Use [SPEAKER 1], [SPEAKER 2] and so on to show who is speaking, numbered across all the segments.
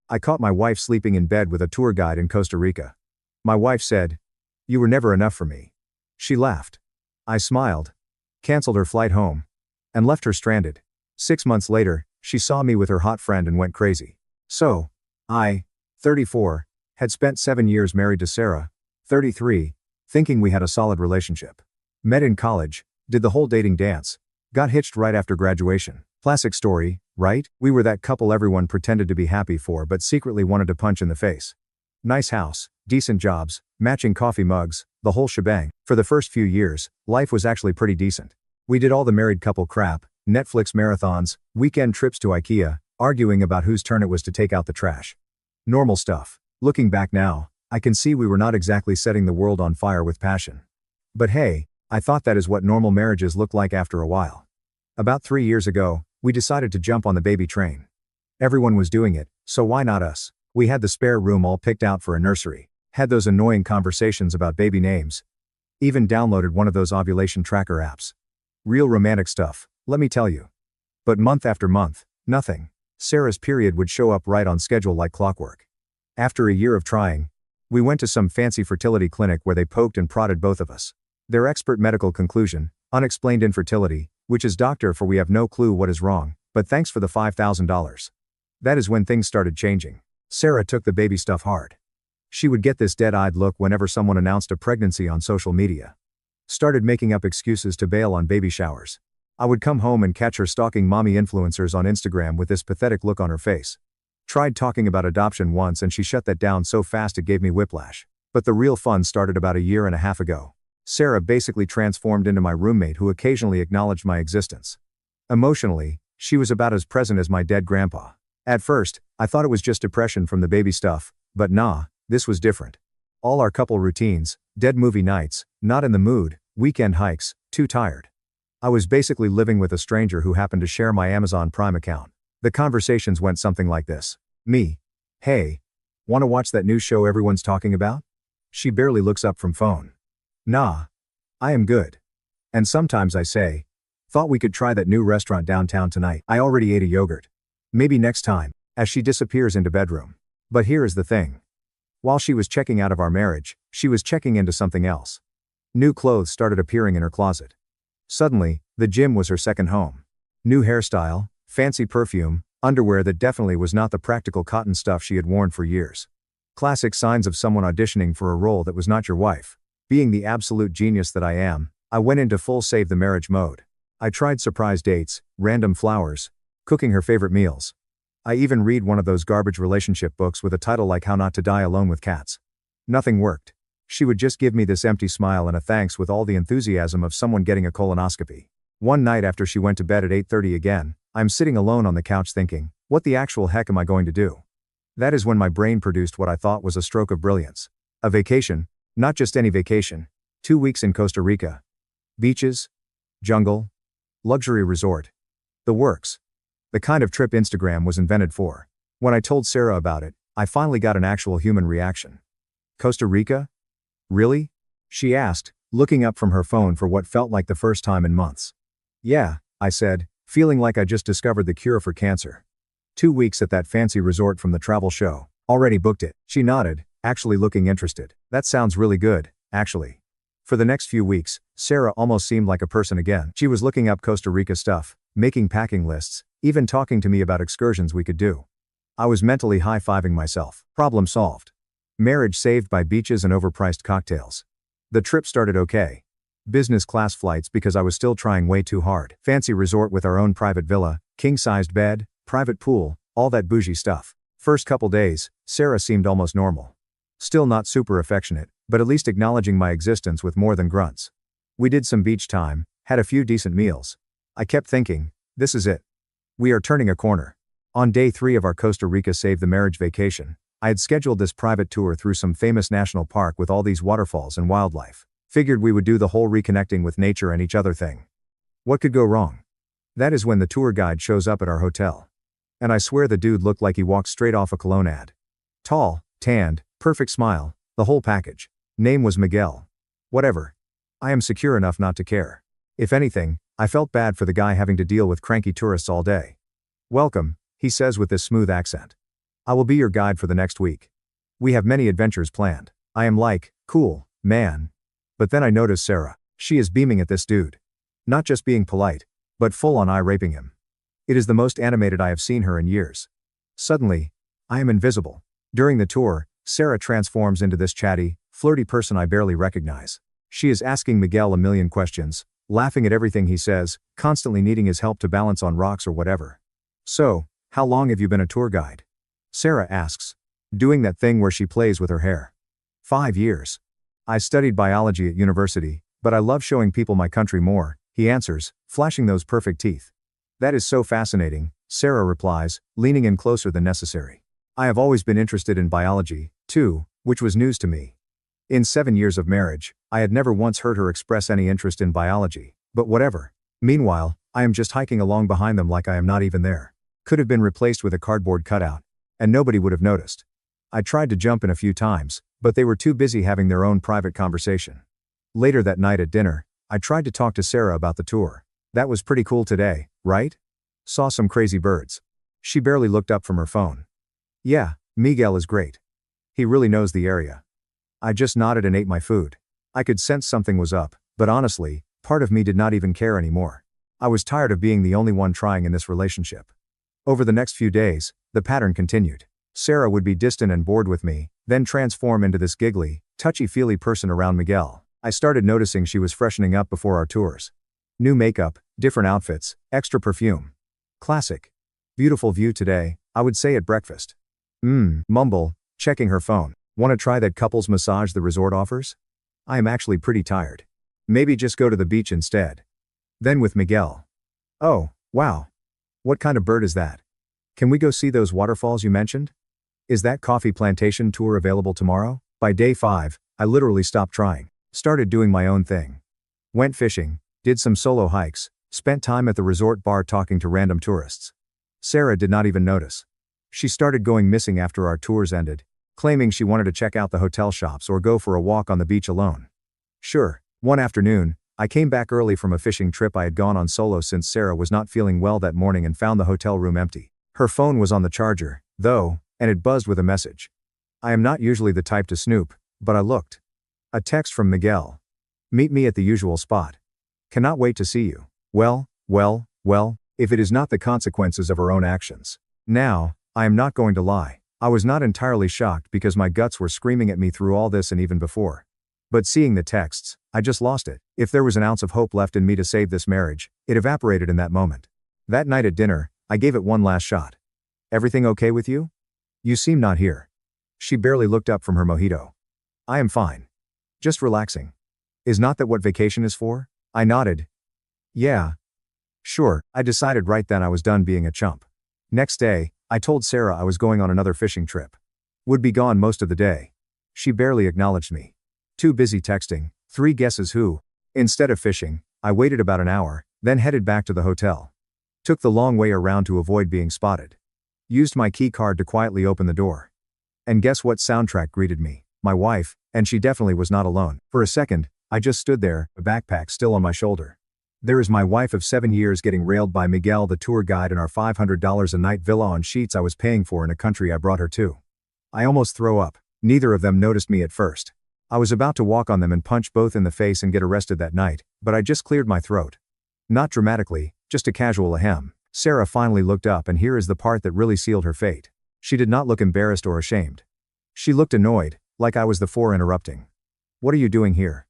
[SPEAKER 1] I caught my wife sleeping in bed with a tour guide in Costa Rica. My wife said, "You were never enough for me." She laughed. I smiled, canceled her flight home, and left her stranded. 6 months later, she saw me with her hot friend and went crazy. So, I, 34, had spent 7 years married to Sarah, 33, thinking we had a solid relationship. Met in college, did the whole dating dance, got hitched right after graduation. Classic story, right? We were that couple everyone pretended to be happy for but secretly wanted to punch in the face. Nice house, decent jobs, matching coffee mugs, the whole shebang. For the first few years, life was actually pretty decent. We did all the married couple crap, Netflix marathons, weekend trips to IKEA, arguing about whose turn it was to take out the trash. Normal stuff. Looking back now, I can see we were not exactly setting the world on fire with passion. But hey, I thought that is what normal marriages look like after a while. About 3 years ago, we decided to jump on the baby train. Everyone was doing it, so why not us? We had the spare room all picked out for a nursery, had those annoying conversations about baby names, even downloaded one of those ovulation tracker apps. Real romantic stuff, let me tell you. But month after month, nothing. Sarah's period would show up right on schedule like clockwork. After a year of trying, we went to some fancy fertility clinic where they poked and prodded both of us. Their expert medical conclusion, unexplained infertility, which is doctor for we have no clue what is wrong, but thanks for the $5,000. That is when things started changing. Sarah took the baby stuff hard. She would get this dead-eyed look whenever someone announced a pregnancy on social media. Started making up excuses to bail on baby showers. I would come home and catch her stalking mommy influencers on Instagram with this pathetic look on her face. Tried talking about adoption once and she shut that down so fast it gave me whiplash. But the real fun started about a year and a half ago. Sarah basically transformed into my roommate who occasionally acknowledged my existence. Emotionally, she was about as present as my dead grandpa. At first, I thought it was just depression from the baby stuff, but nah, this was different. All our couple routines, dead movie nights, not in the mood, weekend hikes, too tired. I was basically living with a stranger who happened to share my Amazon Prime account. The conversations went something like this. Me. Hey. Wanna watch that new show everyone's talking about? She barely looks up from phone. Nah. I am good. And sometimes I say, thought we could try that new restaurant downtown tonight. I already ate a yogurt. Maybe next time, as she disappears into bedroom. But here is the thing. While she was checking out of our marriage, she was checking into something else. New clothes started appearing in her closet. Suddenly, the gym was her second home. New hairstyle, fancy perfume, underwear that definitely was not the practical cotton stuff she had worn for years. Classic signs of someone auditioning for a role that was not your wife. Being the absolute genius that I am, I went into full save the marriage mode. I tried surprise dates, random flowers, cooking her favorite meals. I even read one of those garbage relationship books with a title like How Not to Die Alone with Cats. Nothing worked. She would just give me this empty smile and a thanks with all the enthusiasm of someone getting a colonoscopy. One night after she went to bed at 8:30 again, I'm sitting alone on the couch thinking, what the actual heck am I going to do? That is when my brain produced what I thought was a stroke of brilliance. A vacation, not just any vacation. 2 weeks in Costa Rica. Beaches, jungle, luxury resort. The works. The kind of trip Instagram was invented for. When I told Sarah about it, I finally got an actual human reaction. Costa Rica? Really? She asked, looking up from her phone for what felt like the first time in months. Yeah, I said, feeling like I just discovered the cure for cancer. 2 weeks at that fancy resort from the travel show. Already booked it. She nodded, actually looking interested. That sounds really good, actually. For the next few weeks, Sarah almost seemed like a person again. She was looking up Costa Rica stuff, making packing lists, even talking to me about excursions we could do. I was mentally high-fiving myself. Problem solved. Marriage saved by beaches and overpriced cocktails. The trip started okay. Business class flights because I was still trying way too hard. Fancy resort with our own private villa, king-sized bed, private pool, all that bougie stuff. First couple days, Sarah seemed almost normal. Still not super affectionate, but at least acknowledging my existence with more than grunts. We did some beach time, had a few decent meals. I kept thinking, this is it. We are turning a corner. On day 3 of our Costa Rica Save the Marriage vacation, I had scheduled this private tour through some famous national park with all these waterfalls and wildlife. Figured we would do the whole reconnecting with nature and each other thing. What could go wrong? That is when the tour guide shows up at our hotel. And I swear the dude looked like he walked straight off a cologne ad. Tall, tanned, perfect smile, the whole package. Name was Miguel. Whatever. I am secure enough not to care. If anything, I felt bad for the guy having to deal with cranky tourists all day. Welcome, he says with this smooth accent. I will be your guide for the next week. We have many adventures planned. I am like, cool, man. But then I notice Sarah. She is beaming at this dude. Not just being polite, but full on eye-raping him. It is the most animated I have seen her in years. Suddenly, I am invisible. During the tour, Sarah transforms into this chatty, flirty person I barely recognize. She is asking Miguel a million questions, laughing at everything he says, constantly needing his help to balance on rocks or whatever. So, how long have you been a tour guide? Sarah asks, doing that thing where she plays with her hair. 5 years. I studied biology at university, but I love showing people my country more, he answers, flashing those perfect teeth. That is so fascinating, Sarah replies, leaning in closer than necessary. I have always been interested in biology, too, which was news to me. In 7 years of marriage, I had never once heard her express any interest in biology, but whatever. Meanwhile, I am just hiking along behind them like I am not even there. Could have been replaced with a cardboard cutout, and nobody would have noticed. I tried to jump in a few times, but they were too busy having their own private conversation. Later that night at dinner, I tried to talk to Sarah about the tour. That was pretty cool today, right? Saw some crazy birds. She barely looked up from her phone. Yeah, Miguel is great. He really knows the area. I just nodded and ate my food. I could sense something was up, but honestly, part of me did not even care anymore. I was tired of being the only one trying in this relationship. Over the next few days, the pattern continued. Sarah would be distant and bored with me, then transform into this giggly, touchy-feely person around Miguel. I started noticing she was freshening up before our tours. New makeup, different outfits, extra perfume. Classic. Beautiful view today, I would say at breakfast. Mumble, checking her phone. Want to try that couples massage the resort offers? I am actually pretty tired. Maybe just go to the beach instead. Then with Miguel. Oh, wow. What kind of bird is that? Can we go see those waterfalls you mentioned? Is that coffee plantation tour available tomorrow? By day 5, I literally stopped trying. Started doing my own thing. Went fishing, did some solo hikes, spent time at the resort bar talking to random tourists. Sarah did not even notice. She started going missing after our tours ended, claiming she wanted to check out the hotel shops or go for a walk on the beach alone. Sure, one afternoon, I came back early from a fishing trip I had gone on solo since Sarah was not feeling well that morning and found the hotel room empty. Her phone was on the charger, though, and it buzzed with a message. I am not usually the type to snoop, but I looked. A text from Miguel. Meet me at the usual spot. Cannot wait to see you. Well, if it is not the consequences of her own actions. Now, I am not going to lie. I was not entirely shocked because my guts were screaming at me through all this and even before. But seeing the texts, I just lost it. If there was an ounce of hope left in me to save this marriage, it evaporated in that moment. That night at dinner, I gave it one last shot. Everything okay with you? You seem not here. She barely looked up from her mojito. I am fine. Just relaxing. Is not that what vacation is for? I nodded. Yeah. Sure, I decided right then I was done being a chump. Next day, I told Sarah I was going on another fishing trip. Would be gone most of the day. She barely acknowledged me. Too busy texting, 3 guesses who. Instead of fishing, I waited about an hour, then headed back to the hotel. Took the long way around to avoid being spotted. Used my key card to quietly open the door. And guess what soundtrack greeted me? My wife, and she definitely was not alone. For a second, I just stood there, a backpack still on my shoulder. There is my wife of 7 years getting railed by Miguel the tour guide in our $500 a night villa on sheets I was paying for in a country I brought her to. I almost throw up. Neither of them noticed me at first. I was about to walk on them and punch both in the face and get arrested that night, but I just cleared my throat. Not dramatically, just a casual ahem. Sarah finally looked up, and here is the part that really sealed her fate. She did not look embarrassed or ashamed. She looked annoyed, like I was the four interrupting. What are you doing here?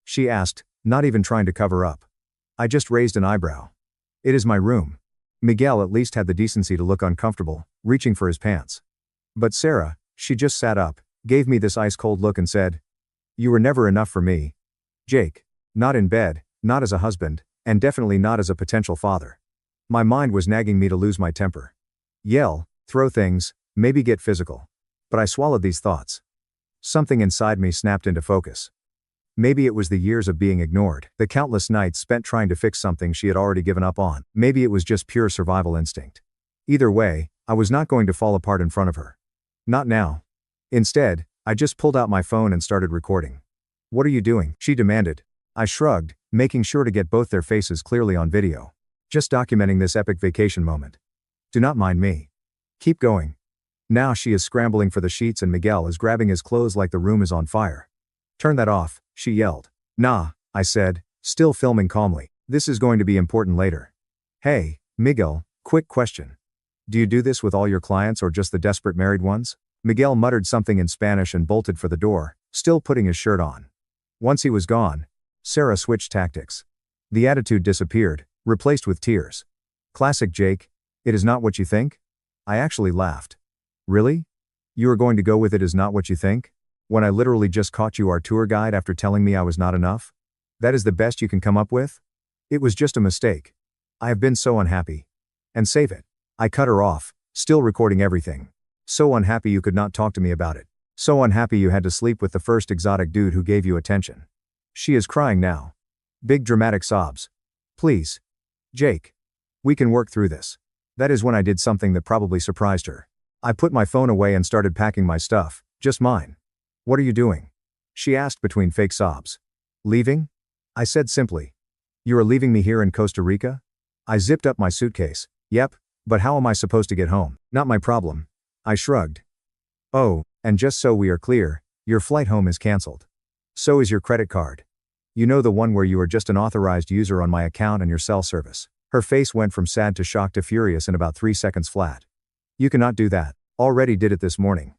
[SPEAKER 1] She asked, not even trying to cover up. I just raised an eyebrow. It is my room. Miguel at least had the decency to look uncomfortable, reaching for his pants. But Sarah, she just sat up, gave me this ice-cold look and said, "You were never enough for me, Jake. Not in bed, not as a husband, and definitely not as a potential father." My mind was nagging me to lose my temper. Yell, throw things, maybe get physical. But I swallowed these thoughts. Something inside me snapped into focus. Maybe it was the years of being ignored, the countless nights spent trying to fix something she had already given up on. Maybe it was just pure survival instinct. Either way, I was not going to fall apart in front of her. Not now. Instead, I just pulled out my phone and started recording. "What are you doing?" she demanded. I shrugged, making sure to get both their faces clearly on video. "Just documenting this epic vacation moment. Do not mind me. Keep going." Now she is scrambling for the sheets and Miguel is grabbing his clothes like the room is on fire. Turn that off, she yelled. Nah, I said, still filming calmly. This is going to be important later. Hey, Miguel, quick question. Do you do this with all your clients or just the desperate married ones? Miguel muttered something in Spanish and bolted for the door, still putting his shirt on. Once he was gone, Sarah switched tactics. The attitude disappeared, replaced with tears. Classic Jake, it is not what you think? I actually laughed. Really? You are going to go with it is not what you think? When I literally just caught you our tour guide after telling me I was not enough? That is the best you can come up with? It was just a mistake. I have been so unhappy. And save it. I cut her off, still recording everything. So unhappy you could not talk to me about it. So unhappy you had to sleep with the first exotic dude who gave you attention. She is crying now. Big dramatic sobs. Please. Jake. We can work through this. That is when I did something that probably surprised her. I put my phone away and started packing my stuff, just mine. What are you doing? She asked between fake sobs. Leaving? I said simply. You are leaving me here in Costa Rica? I zipped up my suitcase. Yep, but how am I supposed to get home? Not my problem. I shrugged. Oh, and just so we are clear, your flight home is cancelled. So is your credit card. You know the one where you are just an authorized user on my account and your cell service. Her face went from sad to shocked to furious in about 3 seconds flat. You cannot do that. Already did it this morning.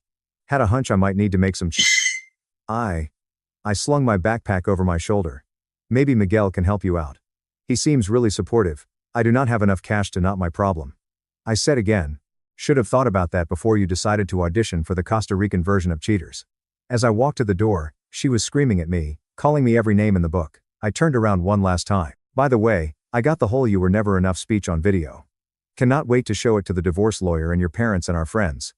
[SPEAKER 1] Had a hunch I might need to make some I slung my backpack over my shoulder. Maybe Miguel can help you out. He seems really supportive. I do not have enough cash to not my problem. I said again. Should have thought about that before you decided to audition for the Costa Rican version of Cheaters. As I walked to the door, she was screaming at me, calling me every name in the book. I turned around one last time. By the way, I got the whole "you were never enough" speech on video. Cannot wait to show it to the divorce lawyer and your parents and our friends.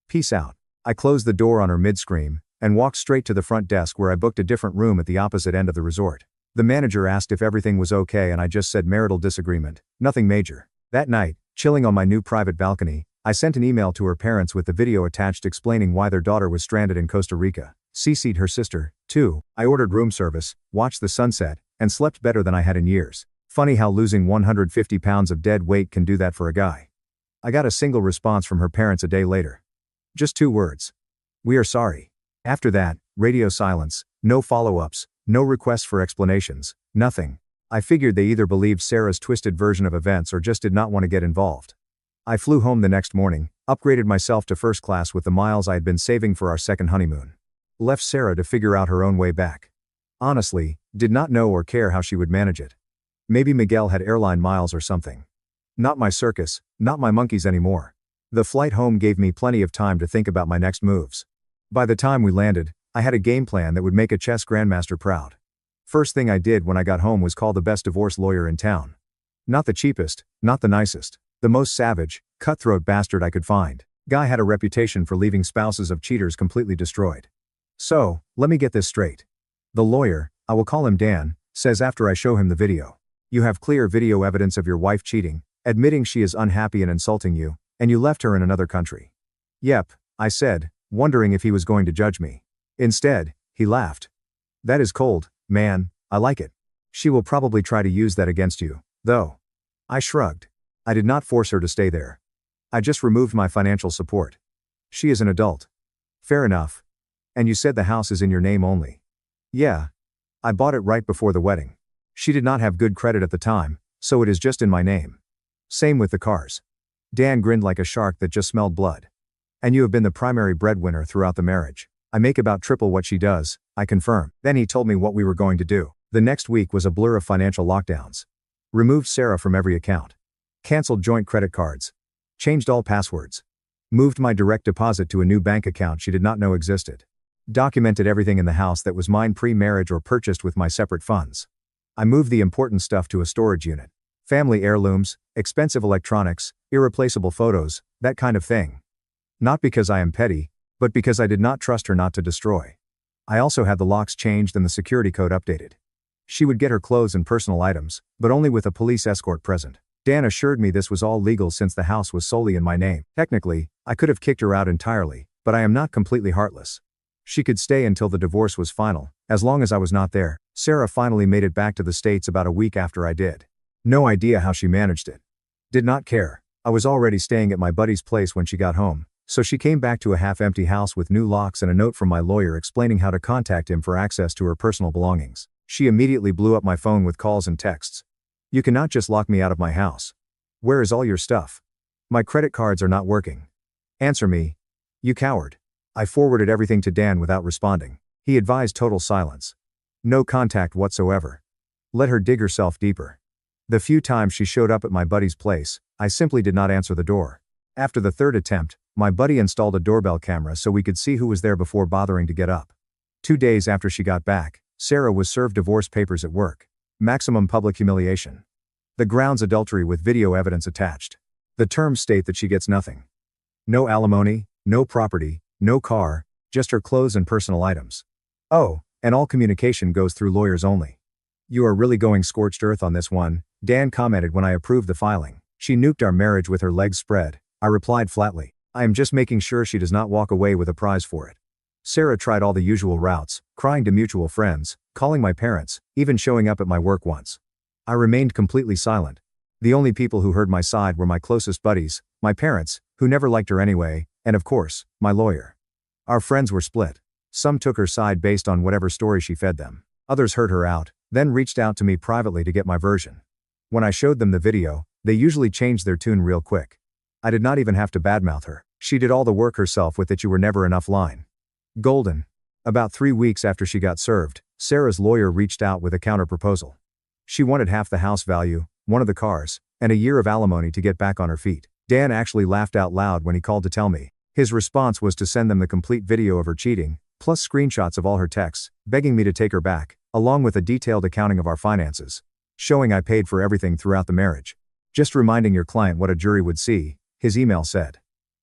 [SPEAKER 1] Peace out. I closed the door on her mid-scream, and walked straight to the front desk where I booked a different room at the opposite end of the resort. The manager asked if everything was okay and I just said marital disagreement, nothing major. That night, chilling on my new private balcony, I sent an email to her parents with the video attached explaining why their daughter was stranded in Costa Rica. CC'd her sister, too. I ordered room service, watched the sunset, and slept better than I had in years. Funny how losing 150 pounds of dead weight can do that for a guy. I got a single response from her parents a day later. Just 2 words. We are sorry. After that, radio silence, no follow-ups, no requests for explanations, nothing. I figured they either believed Sarah's twisted version of events or just did not want to get involved. I flew home the next morning, upgraded myself to first class with the miles I had been saving for our second honeymoon. Left Sarah to figure out her own way back. Honestly, did not know or care how she would manage it. Maybe Miguel had airline miles or something. Not my circus, not my monkeys anymore. The flight home gave me plenty of time to think about my next moves. By the time we landed, I had a game plan that would make a chess grandmaster proud. First thing I did when I got home was call the best divorce lawyer in town. Not the cheapest, not the nicest, the most savage, cutthroat bastard I could find. Guy had a reputation for leaving spouses of cheaters completely destroyed. So, let me get this straight. The lawyer, I will call him Dan, says after I show him the video. You have clear video evidence of your wife cheating, admitting she is unhappy and insulting you, and you left her in another country. Yep, I said, wondering if he was going to judge me. Instead, he laughed. That is cold, man, I like it. She will probably try to use that against you, though. I shrugged. I did not force her to stay there. I just removed my financial support. She is an adult. Fair enough. And you said the house is in your name only. Yeah. I bought it right before the wedding. She did not have good credit at the time, so it is just in my name. Same with the cars. Dan grinned like a shark that just smelled blood. And you have been the primary breadwinner throughout the marriage. I make about triple what she does, I confirm. Then he told me what we were going to do. The next week was a blur of financial lockdowns. Removed Sarah from every account. Cancelled joint credit cards. Changed all passwords. Moved my direct deposit to a new bank account she did not know existed. Documented everything in the house that was mine pre-marriage or purchased with my separate funds. I moved the important stuff to a storage unit. Family heirlooms, expensive electronics, irreplaceable photos, that kind of thing. Not because I am petty, but because I did not trust her not to destroy. I also had the locks changed and the security code updated. She would get her clothes and personal items, but only with a police escort present. Dan assured me this was all legal since the house was solely in my name. Technically, I could have kicked her out entirely, but I am not completely heartless. She could stay until the divorce was final, as long as I was not there. Sarah finally made it back to the States about a week after I did. No idea how she managed it. Did not care. I was already staying at my buddy's place when she got home, So she came back to a half-empty house with new locks and a note from my lawyer explaining how to contact him for access to her personal belongings. She immediately blew up my phone with calls and texts. "You cannot just lock me out of my house. Where is all your stuff? My credit cards are not working. Answer me. You coward." I forwarded everything to Dan without responding. He advised total silence. No contact whatsoever. Let her dig herself deeper. The few times she showed up at my buddy's place, I simply did not answer the door. After the third attempt, my buddy installed a doorbell camera so we could see who was there before bothering to get up. 2 days after she got back, Sarah was served divorce papers at work. Maximum public humiliation. The grounds adultery with video evidence attached. The terms state that she gets nothing. No alimony, no property, no car, just her clothes and personal items. Oh, and all communication goes through lawyers only. "You are really going scorched earth on this one," Dan commented when I approved the filing. "She nuked our marriage with her legs spread," I replied flatly. "I am just making sure she does not walk away with a prize for it." Sarah tried all the usual routes, crying to mutual friends, calling my parents, even showing up at my work once. I remained completely silent. The only people who heard my side were my closest buddies, my parents, who never liked her anyway, and of course, my lawyer. Our friends were split. Some took her side based on whatever story she fed them. Others heard her out, then reached out to me privately to get my version. When I showed them the video, they usually changed their tune real quick. I did not even have to badmouth her. She did all the work herself with that "you were never enough" line. Golden. About 3 weeks after she got served, Sarah's lawyer reached out with a counter-proposal. She wanted half the house value, one of the cars, and a year of alimony to get back on her feet. Dan actually laughed out loud when he called to tell me. His response was to send them the complete video of her cheating, plus screenshots of all her texts, begging me to take her back, along with a detailed accounting of our finances, showing I paid for everything throughout the marriage. "Just reminding your client what a jury would see," his email said.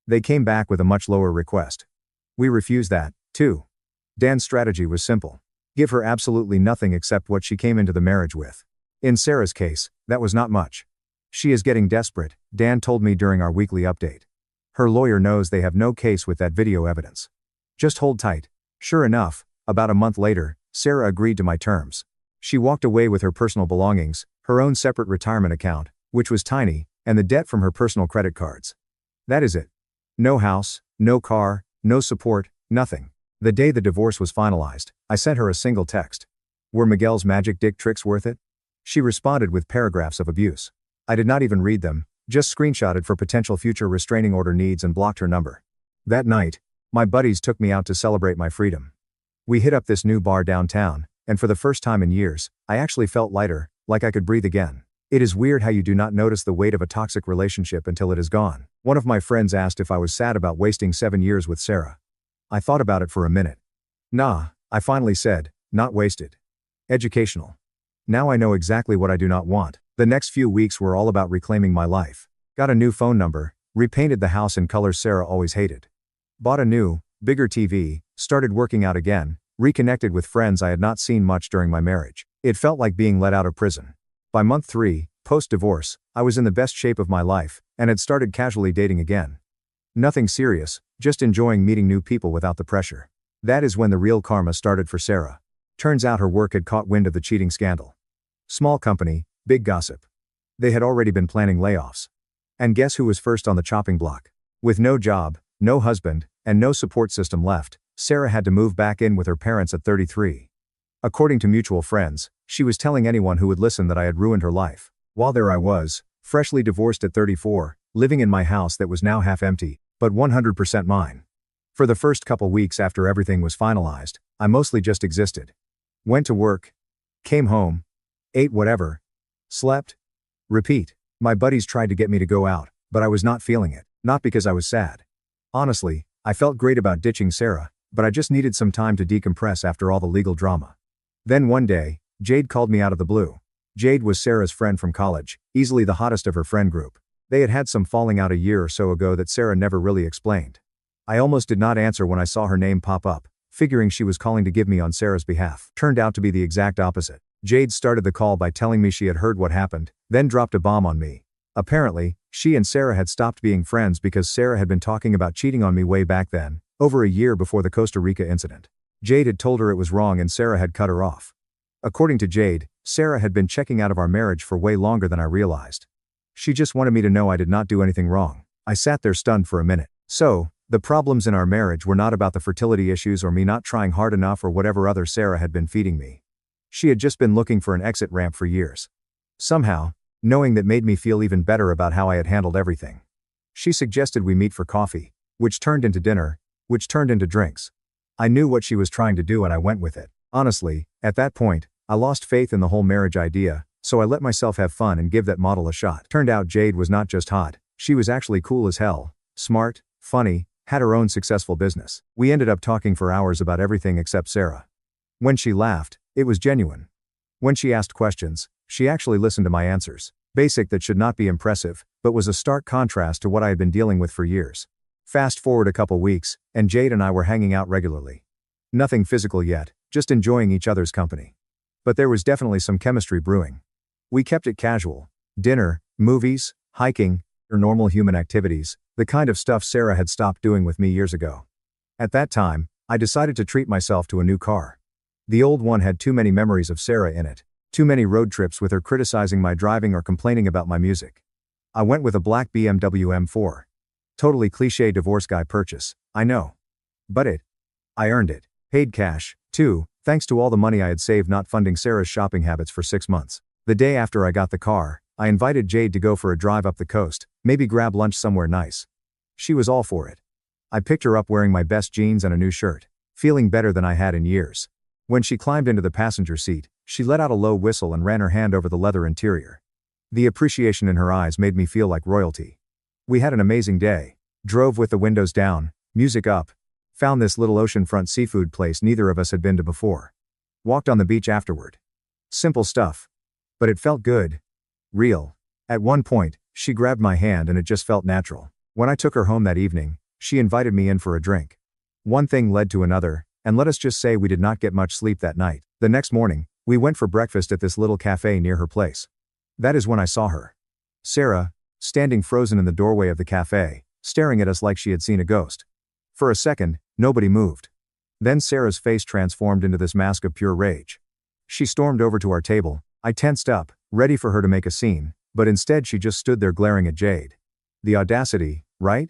[SPEAKER 1] They came back with a much lower request. We refused that, too. Dan's strategy was simple. Give her absolutely nothing except what she came into the marriage with. In Sarah's case, that was not much. "She is getting desperate," Dan told me during our weekly update. "Her lawyer knows they have no case with that video evidence. Just hold tight." Sure enough, about a month later, Sarah agreed to my terms. She walked away with her personal belongings, her own separate retirement account, which was tiny, and the debt from her personal credit cards. That is it. No house, no car, no support, nothing. The day the divorce was finalized, I sent her a single text. "Were Miguel's magic dick tricks worth it?" She responded with paragraphs of abuse. I did not even read them, just screenshotted for potential future restraining order needs and blocked her number. That night, my buddies took me out to celebrate my freedom. We hit up this new bar downtown, and for the first time in years, I actually felt lighter, like I could breathe again. It is weird how you do not notice the weight of a toxic relationship until it is gone. One of my friends asked if I was sad about wasting 7 years with Sarah. I thought about it for a minute. "Nah," I finally said, "not wasted. Educational. Now I know exactly what I do not want." The next few weeks were all about reclaiming my life. Got a new phone number, repainted the house in colors Sarah always hated. Bought a new, bigger TV, started working out again, reconnected with friends I had not seen much during my marriage. It felt like being let out of prison. By month 3, post-divorce, I was in the best shape of my life, and had started casually dating again. Nothing serious, just enjoying meeting new people without the pressure. That is when the real karma started for Sarah. Turns out her work had caught wind of the cheating scandal. Small company, big gossip. They had already been planning layoffs. And guess who was first on the chopping block? With no job, no husband, and no support system left, Sarah had to move back in with her parents at 33. According to mutual friends, she was telling anyone who would listen that I had ruined her life. While there I was, freshly divorced at 34, living in my house that was now half empty, but 100% mine. For the first couple weeks after everything was finalized, I mostly just existed. Went to work, came home, ate whatever, slept, repeat. My buddies tried to get me to go out, but I was not feeling it, not because I was sad. Honestly, I felt great about ditching Sarah, but I just needed some time to decompress after all the legal drama. Then one day, Jade called me out of the blue. Jade was Sarah's friend from college, easily the hottest of her friend group. They had had some falling out a year or so ago that Sarah never really explained. I almost did not answer when I saw her name pop up, figuring she was calling to give me on Sarah's behalf. Turned out to be the exact opposite. Jade started the call by telling me she had heard what happened, then dropped a bomb on me. Apparently, she and Sarah had stopped being friends because Sarah had been talking about cheating on me way back then, over a year before the Costa Rica incident. Jade had told her it was wrong and Sarah had cut her off. According to Jade, Sarah had been checking out of our marriage for way longer than I realized. She just wanted me to know I did not do anything wrong. I sat there stunned for a minute. "So, The problems in our marriage were not about the fertility issues or me not trying hard enough or whatever other Sarah had been feeding me. She had just been looking for an exit ramp for years. Somehow, knowing that made me feel even better about how I had handled everything. She suggested we meet for coffee, which turned into dinner, which turned into drinks. I knew what she was trying to do and I went with it. Honestly, at that point, I lost faith in the whole marriage idea, so I let myself have fun and give that model a shot. Turned out Jade was not just hot, she was actually cool as hell, smart, funny, had her own successful business. We ended up talking for hours about everything except Sarah. When she laughed, it was genuine. When she asked questions, she actually listened to my answers. Basic that should not be impressive, but was a stark contrast to what I had been dealing with for years. Fast forward a couple weeks, and Jade and I were hanging out regularly. Nothing physical yet, just enjoying each other's company. But there was definitely some chemistry brewing. We kept it casual. Dinner, movies, hiking, or normal human activities, the kind of stuff Sarah had stopped doing with me years ago. At that time, I decided to treat myself to a new car. The old one had too many memories of Sarah in it. Too many road trips with her criticizing my driving or complaining about my music. I went with a black BMW M4. Totally cliché divorce guy purchase, I know. But I earned it. Paid cash, too, thanks to all the money I had saved not funding Sarah's shopping habits for 6 months. The day after I got the car, I invited Jade to go for a drive up the coast, maybe grab lunch somewhere nice. She was all for it. I picked her up wearing my best jeans and a new shirt, feeling better than I had in years. When she climbed into the passenger seat, she let out a low whistle and ran her hand over the leather interior. The appreciation in her eyes made me feel like royalty. We had an amazing day. Drove with the windows down, music up. Found this little oceanfront seafood place neither of us had been to before. Walked on the beach afterward. Simple stuff. But it felt good. Real. At one point, she grabbed my hand and it just felt natural. When I took her home that evening, she invited me in for a drink. One thing led to another, and let us just say we did not get much sleep that night. The next morning, we went for breakfast at this little cafe near her place. That is when I saw her. Sarah, standing frozen in the doorway of the cafe, staring at us like she had seen a ghost. For a second, nobody moved. Then Sarah's face transformed into this mask of pure rage. She stormed over to our table. I tensed up, ready for her to make a scene, but instead she just stood there glaring at Jade. The audacity, right?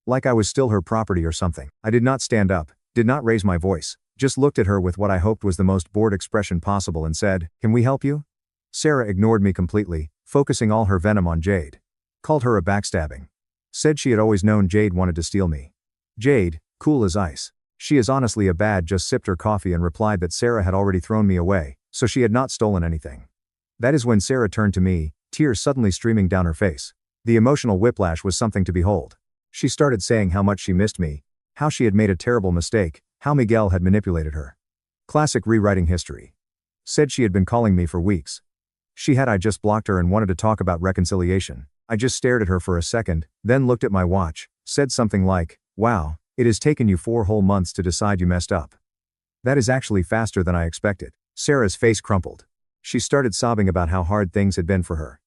[SPEAKER 1] Like I was still her property or something. I did not stand up, did not raise my voice, just looked at her with what I hoped was the most bored expression possible and said, "Can we help you?" Sarah ignored me completely, focusing all her venom on Jade. Called her a backstabbing. Said she had always known Jade wanted to steal me. Jade, cool as ice. She is honestly a bad just sipped her coffee and replied that Sarah had already thrown me away, so she had not stolen anything. That is when Sarah turned to me, tears suddenly streaming down her face. The emotional whiplash was something to behold. She started saying how much she missed me, how she had made a terrible mistake, how Miguel had manipulated her. Classic rewriting history. Said she had been calling me for weeks. I just blocked her and wanted to talk about reconciliation. I just stared at her for a second, then looked at my watch, said something like, "Wow, it has taken you 4 whole months to decide you messed up. That is actually faster than I expected." Sarah's face crumpled. She started sobbing about how hard things had been for her.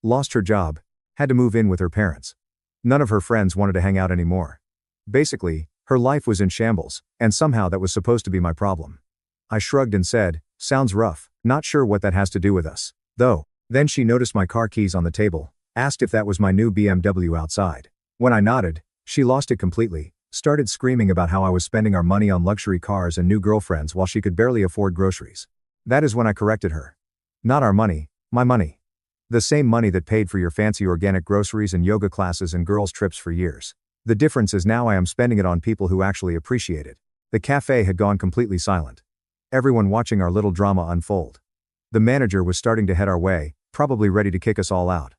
[SPEAKER 1] Lost her job, had to move in with her parents. None of her friends wanted to hang out anymore. Basically, her life was in shambles, and somehow that was supposed to be my problem. I shrugged and said, "Sounds rough, not sure what that has to do with us, though." Then she noticed my car keys on the table, asked if that was my new BMW outside. When I nodded, she lost it completely, started screaming about how I was spending our money on luxury cars and new girlfriends while she could barely afford groceries. That is when I corrected her. Not our money, my money. The same money that paid for your fancy organic groceries and yoga classes and girls' trips for years. The difference is now I am spending it on people who actually appreciate it. The cafe had gone completely silent. Everyone watching our little drama unfold. The manager was starting to head our way, probably ready to kick us all out.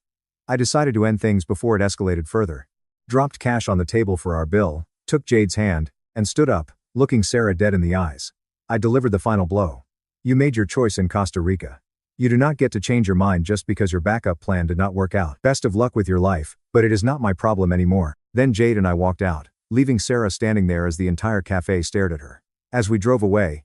[SPEAKER 1] I decided to end things before it escalated further. Dropped cash on the table for our bill, took Jade's hand, and stood up, looking Sarah dead in the eyes. I delivered the final blow. You made your choice in Costa Rica. You do not get to change your mind just because your backup plan did not work out. Best of luck with your life, but it is not my problem anymore. Then Jade and I walked out, leaving Sarah standing there as the entire cafe stared at her. As we drove away,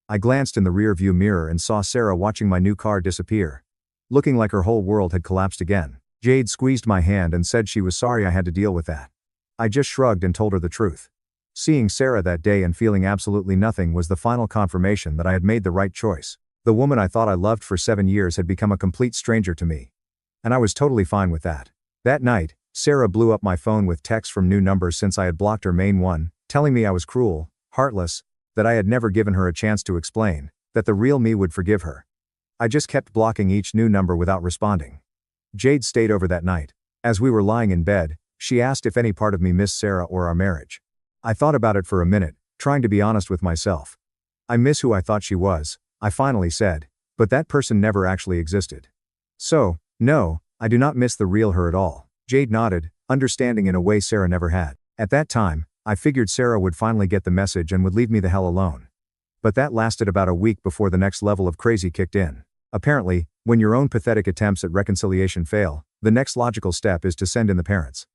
[SPEAKER 1] I glanced in the rearview mirror and saw Sarah watching my new car disappear, looking like her whole world had collapsed again. Jade squeezed my hand and said she was sorry I had to deal with that. I just shrugged and told her the truth. Seeing Sarah that day and feeling absolutely nothing was the final confirmation that I had made the right choice. The woman I thought I loved for 7 years had become a complete stranger to me. And I was totally fine with that. That night, Sarah blew up my phone with texts from new numbers since I had blocked her main one, telling me I was cruel, heartless, that I had never given her a chance to explain, that the real me would forgive her. I just kept blocking each new number without responding. Jade stayed over that night. As we were lying in bed, she asked if any part of me missed Sarah or our marriage. I thought about it for a minute, trying to be honest with myself. I miss who I thought she was, I finally said, but that person never actually existed. So, no, I do not miss the real her at all. Jade nodded, understanding in a way Sarah never had. At that time, I figured Sarah would finally get the message and would leave me the hell alone. But that lasted about a week before the next level of crazy kicked in. Apparently, when your own pathetic attempts at reconciliation fail, the next logical step is to send in the parents.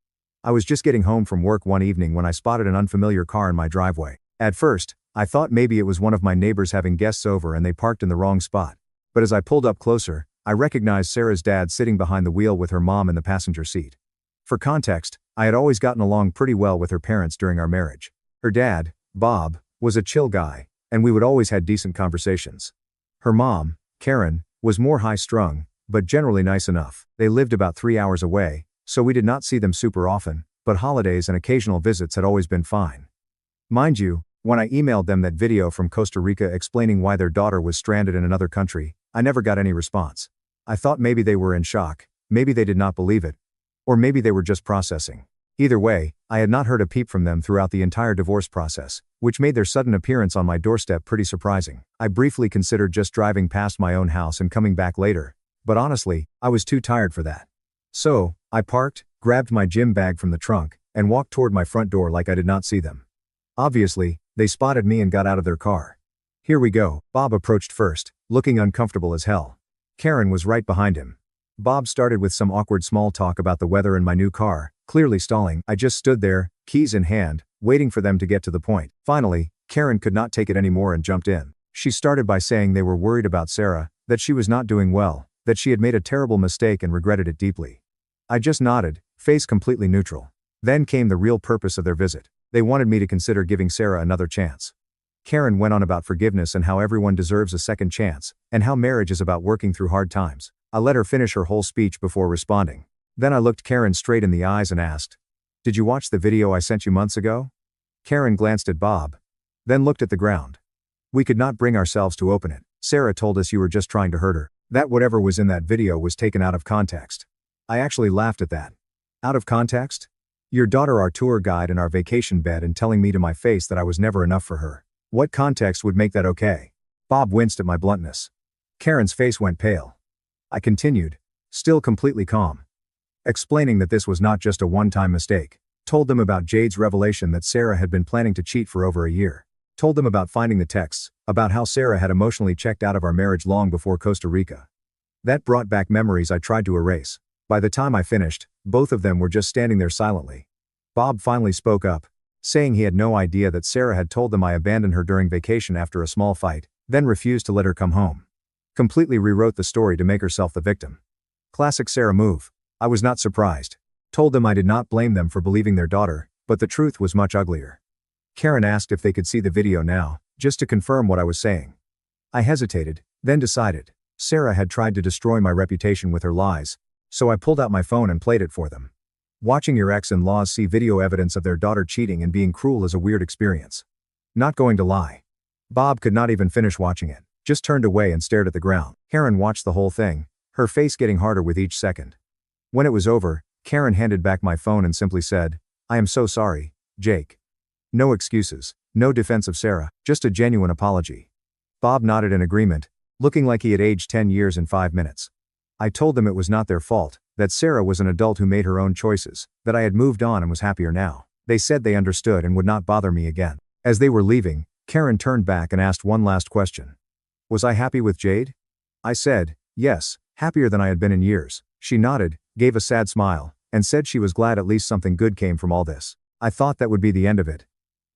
[SPEAKER 1] I was just getting home from work one evening when I spotted an unfamiliar car in my driveway. At first, I thought maybe it was one of my neighbors having guests over and they parked in the wrong spot. But as I pulled up closer, I recognized Sarah's dad sitting behind the wheel with her mom in the passenger seat. For context, I had always gotten along pretty well with her parents during our marriage. Her dad, Bob, was a chill guy, and we would always had decent conversations. Her mom, Karen, was more high-strung, but generally nice enough. They lived about 3 hours away, so we did not see them super often, but holidays and occasional visits had always been fine. Mind you, when I emailed them that video from Costa Rica explaining why their daughter was stranded in another country, I never got any response. I thought maybe they were in shock, maybe they did not believe it, or maybe they were just processing. Either way, I had not heard a peep from them throughout the entire divorce process, which made their sudden appearance on my doorstep pretty surprising. I briefly considered just driving past my own house and coming back later, but honestly, I was too tired for that. So, I parked, grabbed my gym bag from the trunk, and walked toward my front door like I did not see them. Obviously, they spotted me and got out of their car. Here we go. Bob approached first, looking uncomfortable as hell. Karen was right behind him. Bob started with some awkward small talk about the weather and my new car, clearly stalling. I just stood there, keys in hand, waiting for them to get to the point. Finally, Karen could not take it anymore and jumped in. She started by saying they were worried about Sarah, that she was not doing well, that she had made a terrible mistake and regretted it deeply. I just nodded, face completely neutral. Then came the real purpose of their visit. They wanted me to consider giving Sarah another chance. Karen went on about forgiveness and how everyone deserves a second chance, and how marriage is about working through hard times. I let her finish her whole speech before responding. Then I looked Karen straight in the eyes and asked, "Did you watch the video I sent you months ago?" Karen glanced at Bob, then looked at the ground. "We could not bring ourselves to open it. Sarah told us you were just trying to hurt her. That whatever was in that video was taken out of context." I actually laughed at that. Out of context? Your daughter our tour guide in our vacation bed and telling me to my face that I was never enough for her. What context would make that okay? Bob winced at my bluntness. Karen's face went pale. I continued, still completely calm, explaining that this was not just a one-time mistake. Told them about Jade's revelation that Sarah had been planning to cheat for over a year. Told them about finding the texts, about how Sarah had emotionally checked out of our marriage long before Costa Rica. That brought back memories I tried to erase. By the time I finished, both of them were just standing there silently. Bob finally spoke up, saying he had no idea that Sarah had told them I abandoned her during vacation after a small fight, then refused to let her come home. Completely rewrote the story to make herself the victim. Classic Sarah move. I was not surprised. Told them I did not blame them for believing their daughter, but the truth was much uglier. Karen asked if they could see the video now, just to confirm what I was saying. I hesitated, then decided. Sarah had tried to destroy my reputation with her lies, so I pulled out my phone and played it for them. Watching your ex-in-laws see video evidence of their daughter cheating and being cruel is a weird experience. Not going to lie. Bob could not even finish watching it, just turned away and stared at the ground. Karen watched the whole thing, her face getting harder with each second. When it was over, Karen handed back my phone and simply said, "I am so sorry, Jake." No excuses, no defense of Sarah, just a genuine apology. Bob nodded in agreement, looking like he had aged 10 years in 5 minutes. I told them it was not their fault, that Sarah was an adult who made her own choices, that I had moved on and was happier now. They said they understood and would not bother me again. As they were leaving, Karen turned back and asked one last question. Was I happy with Jade? I said, yes, happier than I had been in years. She nodded, gave a sad smile, and said she was glad at least something good came from all this. I thought that would be the end of it.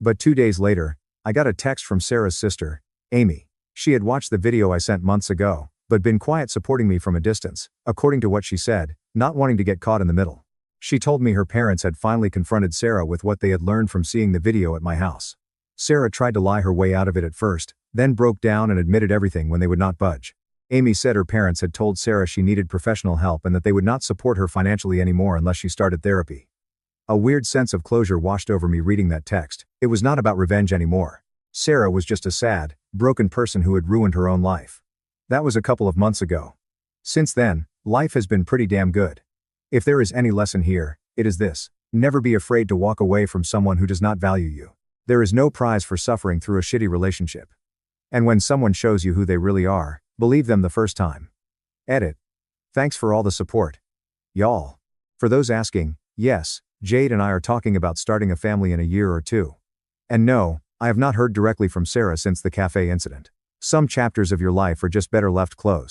[SPEAKER 1] But 2 days later, I got a text from Sarah's sister, Amy. She had watched the video I sent months ago, but been quiet supporting me from a distance, according to what she said, not wanting to get caught in the middle. She told me her parents had finally confronted Sarah with what they had learned from seeing the video at my house. Sarah tried to lie her way out of it at first, then broke down and admitted everything when they would not budge. Amy said her parents had told Sarah she needed professional help and that they would not support her financially anymore unless she started therapy. A weird sense of closure washed over me reading that text. It was not about revenge anymore. Sarah was just a sad, broken person who had ruined her own life. That was a couple of months ago. Since then, life has been pretty damn good. If there is any lesson here, it is this: never be afraid to walk away from someone who does not value you. There is no prize for suffering through a shitty relationship. And when someone shows you who they really are, believe them the first time. Edit. Thanks for all the support, y'all. For those asking, yes, Jade and I are talking about starting a family in a year or two. And no, I have not heard directly from Sarah since the cafe incident. Some chapters of your life are just better left closed.